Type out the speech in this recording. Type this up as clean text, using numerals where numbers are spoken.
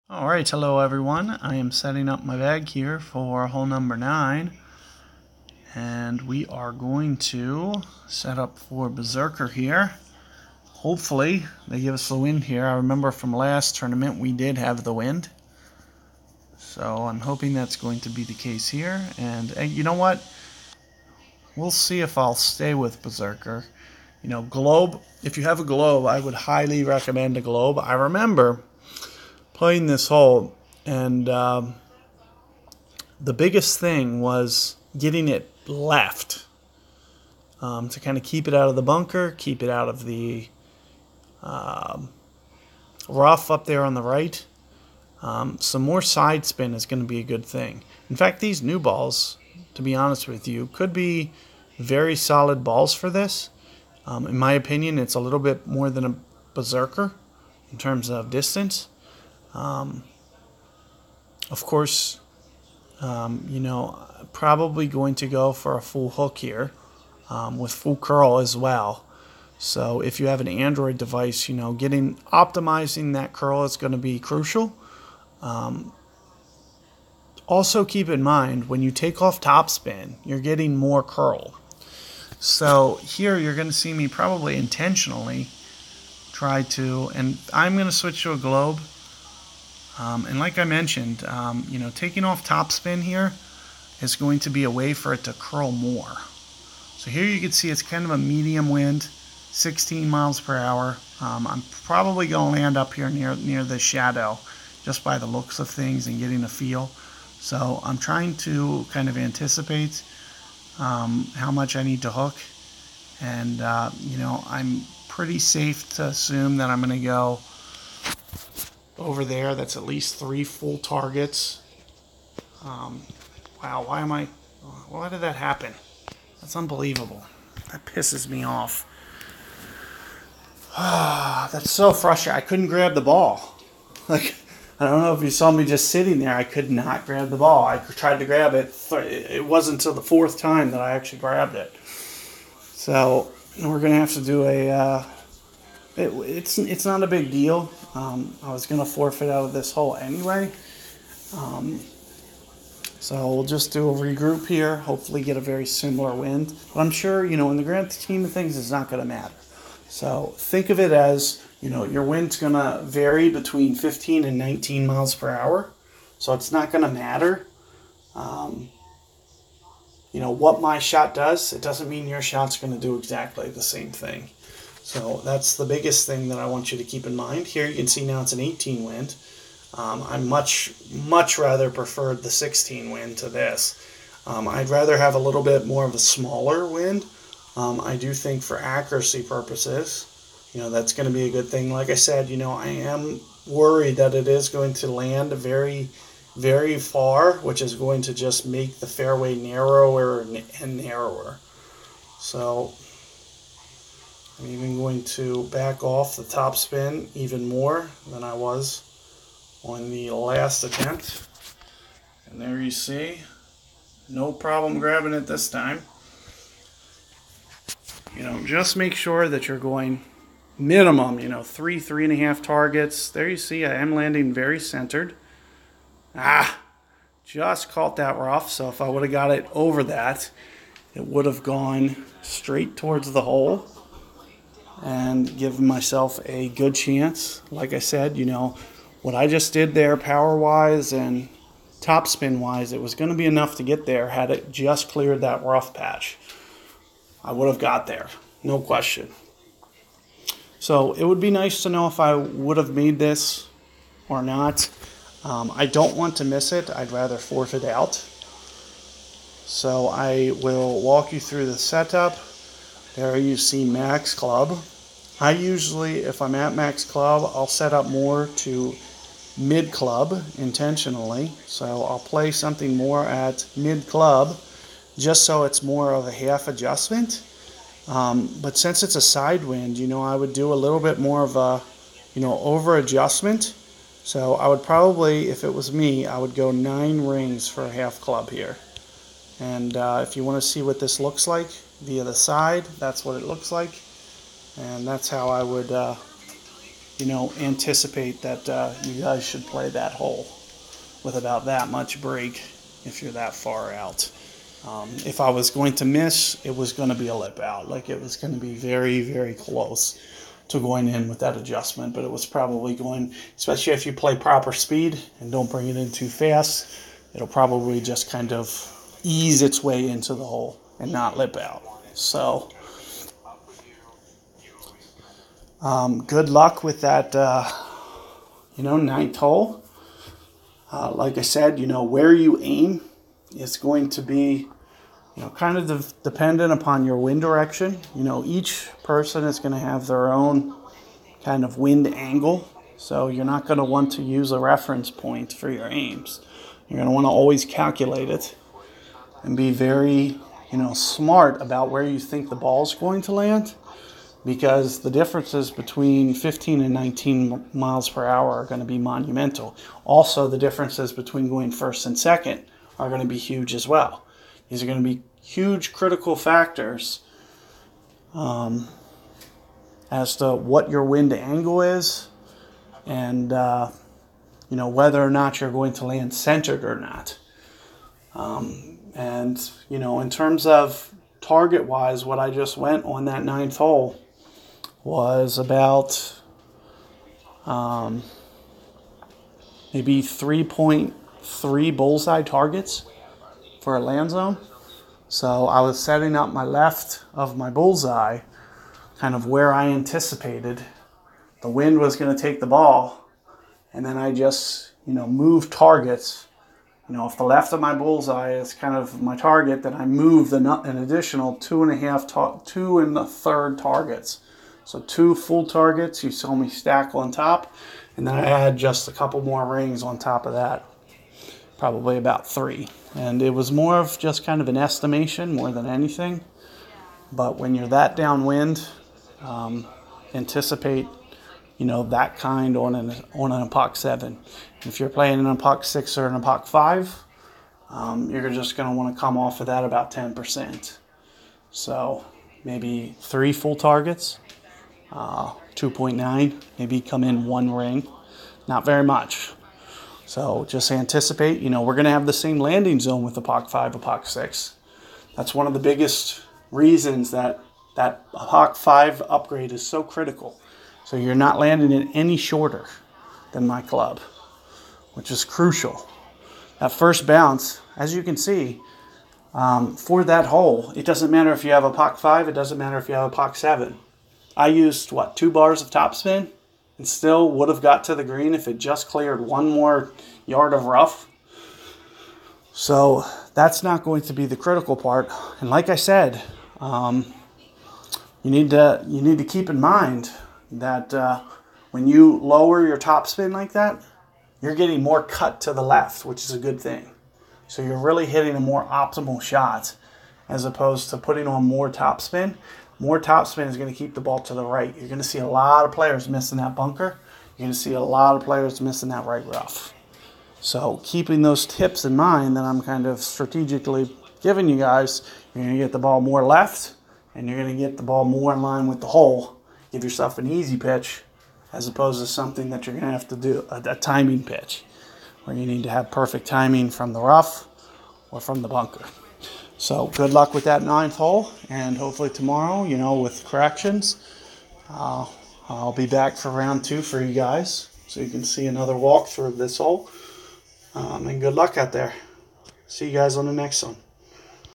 Alright, hello everyone. I am setting up my bag here for hole number 9. And we are going to set up for Berserker here. Hopefully they give us the wind here. I remember from last tournament we did have the wind. So I'm hoping that's going to be the case here. And you know what? We'll see if I'll stay with Berserker. You know, globe, if you have a globe, I would highly recommend a globe. I remember playing this hole, and the biggest thing was getting it left to kind of keep it out of the bunker, keep it out of the rough up there on the right. Some more side spin is going to be a good thing. In fact, these new balls, to be honest with you, could be very solid balls for this. In my opinion, it's a little bit more than a Berserker in terms of distance. Of course, you know, probably going to go for a full hook here with full curl as well. So if you have an Android device, you know, optimizing that curl is going to be crucial. Also keep in mind, when you take off topspin, you're getting more curl. So here you're going to see me probably intentionally try to, and I'm going to switch to a globe. And like I mentioned, you know, taking off topspin here is going to be a way for it to curl more. So here you can see it's kind of a medium wind, 16 miles per hour. I'm probably going to land up here near the shadow just by the looks of things and getting a feel. So I'm trying to kind of anticipate how much I need to hook. And, you know, I'm pretty safe to assume that I'm going to go over there. That's at least 3 full targets. Wow, why did that happen? That's unbelievable. That pisses me off. That's so frustrating. I couldn't grab the ball. Like, I don't know if you saw me just sitting there. I could not grab the ball. I tried to grab it. It wasn't until the 4th time that I actually grabbed it. So we're going to have to do a... It's not a big deal. I was going to forfeit out of this hole anyway. So we'll just do a regroup here. Hopefully get a very similar wind. But I'm sure, you know, in the grand scheme of things, it's not going to matter. So think of it as, you know, your wind's going to vary between 15 and 19 miles per hour. So it's not going to matter. You know, what my shot does, it doesn't mean your shot's going to do exactly the same thing. So that's the biggest thing that I want you to keep in mind. Here you can see now it's an 18 wind. I much rather preferred the 16 wind to this. I'd rather have a little bit more of a smaller wind. I do think for accuracy purposes, you know, that's going to be a good thing. Like I said, you know, I am worried that it is going to land very, very far, which is going to just make the fairway narrower and narrower. So I'm even going to back off the topspin even more than I was on the last attempt. And there you see, no problem grabbing it this time. You know, just make sure that you're going minimum, you know, 3.5 targets. There you see I am landing very centered. Just caught that rough, so if I would have got it over that, it would have gone straight towards the hole and given myself a good chance. Like I said, you know, what I just did there power-wise and topspin-wise, it was going to be enough to get there had it just cleared that rough patch. I would have got there, no question. So it would be nice to know if I would have made this or not. I don't want to miss it. I'd rather forfeit out. So I will walk you through the setup. There you see max club. I usually, if I'm at max club, I'll set up more to mid club intentionally. So I'll play something more at mid club just so it's more of a half adjustment. But since it's a side wind, you know, I would do a little bit more of a, you know, over adjustment. So I would probably, if it was me, I would go 9 rings for a half club here. And if you want to see what this looks like via the side, that's what it looks like. And that's how I would anticipate that you guys should play that hole with about that much break if you're that far out. If I was going to miss, it was going to be a lip out. Like, it was going to be very, very close to going in with that adjustment, but it was probably going, especially if you play proper speed and don't bring it in too fast, it'll probably just kind of ease its way into the hole and not lip out. So good luck with that, ninth hole. Like I said, where you aim is going to be, kind of dependent upon your wind direction. Each person is going to have their own kind of wind angle. So you're not going to want to use a reference point for your aims. You're going to want to always calculate it and be very, smart about where you think the ball is going to land, because the differences between 15 and 19 miles per hour are going to be monumental. Also, the differences between going first and second are going to be huge as well. These are going to be huge critical factors as to what your wind angle is and, whether or not you're going to land centered or not. In terms of target-wise, what I just went on that ninth hole was about maybe 3.3 bullseye targets for a land zone. So I was setting up my left of my bullseye kind of where I anticipated the wind was going to take the ball, and then I just moved targets. If the left of my bullseye is kind of my target, then I move an additional 2 1/3 targets. So 2 full targets you saw me stack on top, and then I add just a couple more rings on top of that, probably about 3. And it was more of just kind of an estimation more than anything. But when you're that downwind, anticipate that kind on an Epoch 7. If you're playing an Epoch 6 or an Epoch 5, you're just going to want to come off of that about 10%. So maybe 3 full targets, 2.9, maybe come in 1 ring, not very much. So just anticipate, we're going to have the same landing zone with Epoch 5, Epoch 6. That's one of the biggest reasons that Epoch 5 upgrade is so critical. So you're not landing it any shorter than my club, which is crucial. That first bounce, as you can see, for that hole, it doesn't matter if you have Epoch 5, it doesn't matter if you have Epoch 7. I used, 2 bars of topspin, and still would have got to the green if it just cleared 1 more yard of rough. So that's not going to be the critical part. And like I said, you need to keep in mind that when you lower your topspin like that, you're getting more cut to the left, which is a good thing. So you're really hitting a more optimal shot as opposed to putting on more topspin. More topspin is going to keep the ball to the right. You're going to see a lot of players missing that bunker. You're going to see a lot of players missing that right rough. So keeping those tips in mind that I'm kind of strategically giving you guys, you're going to get the ball more left, and you're going to get the ball more in line with the hole. Give yourself an easy pitch as opposed to something that you're going to have to do, a timing pitch, where you need to have perfect timing from the rough or from the bunker. So good luck with that 9th hole, and hopefully tomorrow, with corrections, I'll be back for round 2 for you guys, so you can see another walkthrough of this hole. And good luck out there. See you guys on the next one.